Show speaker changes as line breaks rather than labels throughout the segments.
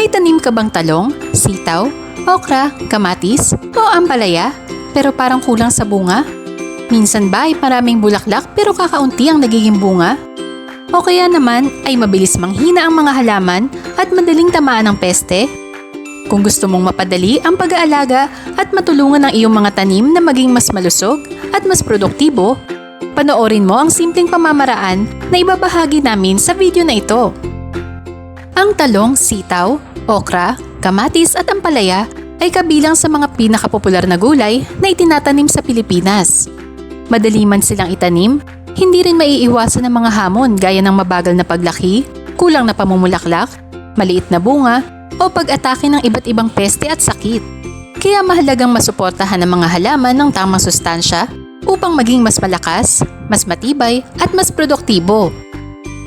May tanim ka bang talong, sitaw, okra, kamatis o ampalaya pero parang kulang sa bunga? Minsan ba ay maraming bulaklak pero kakaunti ang nagiging bunga? O kaya naman ay mabilis manghina ang mga halaman at madaling tamaan ng peste? Kung gusto mong mapadali ang pag-aalaga at matulungan ang iyong mga tanim na maging mas malusog at mas produktibo, panoorin mo ang simpleng pamamaraan na ibabahagi namin sa video na ito. Ang talong, sitaw, okra, kamatis at ampalaya ay kabilang sa mga pinakapopular na gulay na itinatanim sa Pilipinas. Madali man silang itanim, hindi rin maiiwasan ng mga hamon gaya ng mabagal na paglaki, kulang na pamumulaklak, maliit na bunga, o pag-atake ng iba't ibang peste at sakit. Kaya mahalagang masuportahan ang mga halaman ng tamang sustansya upang maging mas malakas, mas matibay at mas produktibo.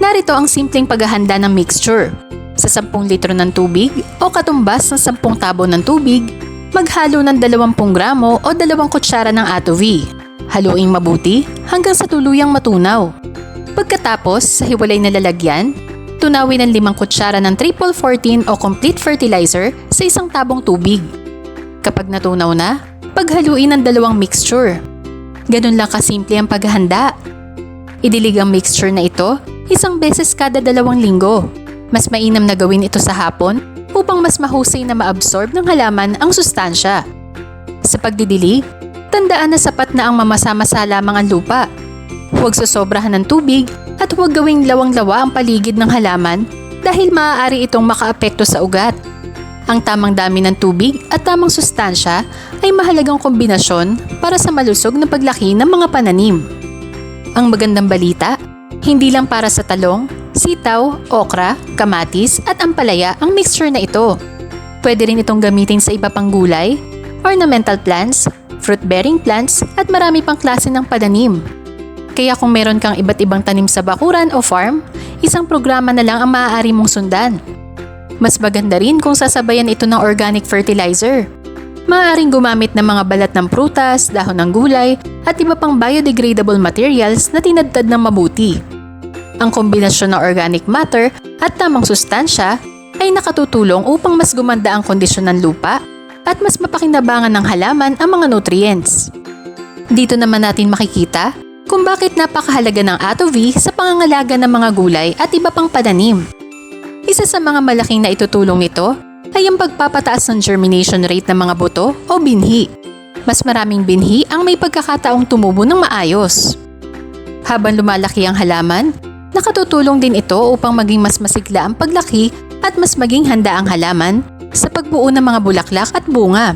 Narito ang simpleng paghahanda ng mixture. Sa 10 litro ng tubig o katumbas ng 10 tabo ng tubig, maghalo ng 20 gramo o 2 kutsara ng Atovi. Haluing mabuti hanggang sa tuluyang matunaw. Pagkatapos, sa hiwalay na lalagyan, tunawin ng 5 kutsara ng triple 14 o complete fertilizer sa 1 tabong tubig. Kapag natunaw na, paghaluin ng 2 mixture. Ganun lang kasimple ang paghahanda. Idilig ang mixture na ito 1 beses kada 2 linggo. Mas mainam na gawin ito sa hapon upang mas mahusay na maabsorb ng halaman ang sustansya. Sa pagdidilig, tandaan na sapat na ang mamasama-sa lamang ang lupa. Huwag sosobrahan ng tubig at huwag gawing lawang-lawa ang paligid ng halaman dahil maaari itong makaapekto sa ugat. Ang tamang dami ng tubig at tamang sustansya ay mahalagang kombinasyon para sa malusog na paglaki ng mga pananim. Ang magandang balita, hindi lang para sa talong, sitaw, okra, kamatis at ampalaya ang mixture na ito. Pwede rin itong gamitin sa iba pang gulay, ornamental plants, fruit-bearing plants at marami pang klase ng pananim. Kaya kung meron kang iba't ibang tanim sa bakuran o farm, isang programa na lang ang maaari mong sundan. Mas maganda rin kung sasabayan ito ng organic fertilizer. Maaaring gumamit ng mga balat ng prutas, dahon ng gulay at iba pang biodegradable materials na tinadtad ng mabuti. Ang kombinasyon ng organic matter at tamang sustansya ay nakatutulong upang mas gumanda ang kondisyon ng lupa at mas mapakinabangan ng halaman ang mga nutrients. Dito naman natin makikita kung bakit napakahalaga ng Atovi sa pangangalaga ng mga gulay at iba pang pananim. Isa sa mga malaking naitutulong nito ay ang pagpapataas ng germination rate ng mga buto o binhi. Mas maraming binhi ang may pagkakataong tumubo ng maayos. Habang lumalaki ang halaman, nakatutulong din ito upang maging mas masigla ang paglaki at mas maging handa ang halaman sa pagbuo ng mga bulaklak at bunga.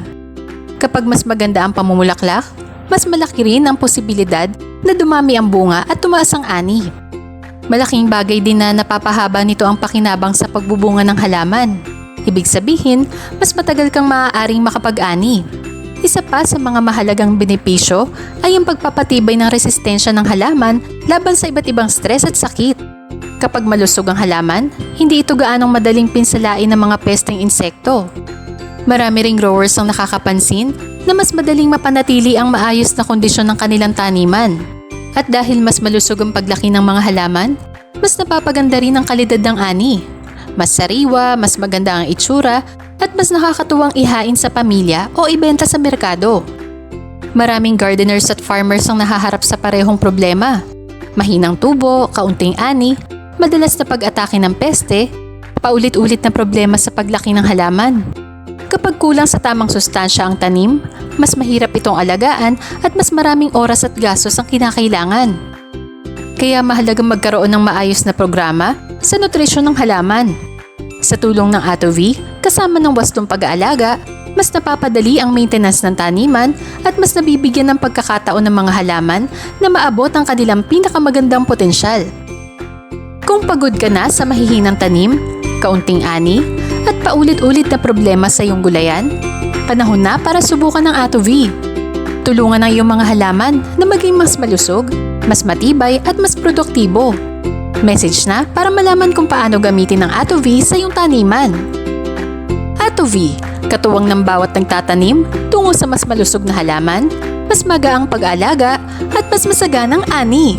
Kapag mas maganda ang pamumulaklak, mas malaki rin ang posibilidad na dumami ang bunga at tumaas ang ani. Malaking bagay din na napapahaba nito ang pakinabang sa pagbubunga ng halaman. Ibig sabihin, mas matagal kang maaaring makapag-ani. Isa pa sa mga mahalagang benepisyo ay ang pagpapatibay ng resistensya ng halaman laban sa iba't ibang stress at sakit. Kapag malusog ang halaman, hindi ito gaanong madaling pinsalain ng mga pesteng insekto. Marami ring growers ang nakakapansin na mas madaling mapanatili ang maayos na kondisyon ng kanilang taniman. At dahil mas malusog ang paglaki ng mga halaman, mas napapaganda rin ang kalidad ng ani. Mas sariwa, mas maganda ang itsura, at mas nakakatuwang ihain sa pamilya o ibenta sa merkado. Maraming gardeners at farmers ang nahaharap sa parehong problema. Mahinang tubo, kaunting ani, madalas na pag-atake ng peste, paulit-ulit na problema sa paglaki ng halaman. Kapag kulang sa tamang sustansya ang tanim, mas mahirap itong alagaan at mas maraming oras at gastos ang kinakailangan. Kaya mahalagang magkaroon ng maayos na programa sa nutrisyon ng halaman. Sa tulong ng Atovi, kasama ng wastong pag-aalaga, mas napapadali ang maintenance ng taniman at mas nabibigyan ng pagkakataon ng mga halaman na maabot ang kanilang pinakamagandang potensyal. Kung pagod ka na sa mahihinang tanim, kaunting ani, at paulit-ulit na problema sa iyong gulayan, panahon na para subukan ng Atovi. Tulungan ang iyong mga halaman na maging mas malusog, mas matibay at mas produktibo. Message na para malaman kung paano gamitin ang Atovi sa iyong taniman. Atovi, katuwang ng bawat nagtatanim tungo sa mas malusog na halaman, mas magaang pag-aalaga at mas masaganang ani.